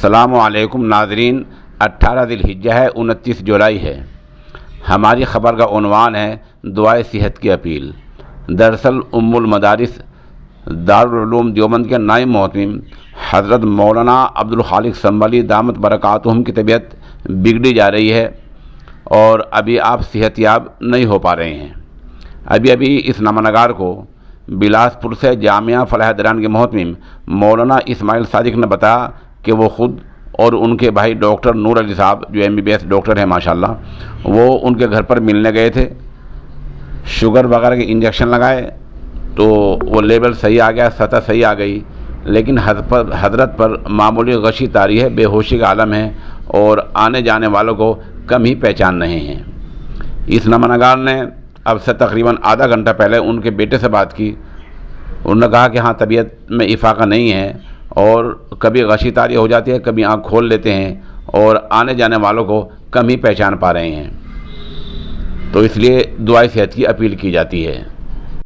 السلام علیکم ناظرین، 18 ذی الحجہ ہے، 29 جولائی ہے۔ ہماری خبر کا عنوان ہے دعائے صحت کی اپیل۔ دراصل ام المدارس دارالعلوم دیوبند کے نائب محتمم حضرت مولانا عبدالخالق سنبھلی دامت برکاتہم کی طبیعت بگڑی جا رہی ہے اور ابھی آپ صحت یاب نہیں ہو پا رہے ہیں۔ ابھی اس نامہ نگار کو بلاسپور سے جامعہ فلاح دران کے محتمم مولانا اسماعیل صادق نے بتایا کہ وہ خود اور ان کے بھائی ڈاکٹر نور علی صاحب جو MBBS ڈاکٹر ہیں ماشاءاللہ، وہ ان کے گھر پر ملنے گئے تھے، شوگر وغیرہ کے انجیکشن لگائے تو وہ لیول صحیح آ گیا، سطح صحیح آ گئی، لیکن حضرت پر معمولی غشی طاری ہے، بے ہوشی کا عالم ہے اور آنے جانے والوں کو کم ہی پہچان رہے ہیں۔ اس نامہ نگار نے اب سے تقریباً آدھا گھنٹہ پہلے ان کے بیٹے سے بات کی۔ انہوں نے کہا کہ ہاں طبیعت میں افاقہ نہیں ہے اور کبھی غشی طاری ہو جاتی ہے، کبھی آنکھ کھول لیتے ہیں اور آنے جانے والوں کو کم ہی پہچان پا رہے ہیں، تو اس لیے دعائے صحت کی اپیل کی جاتی ہے۔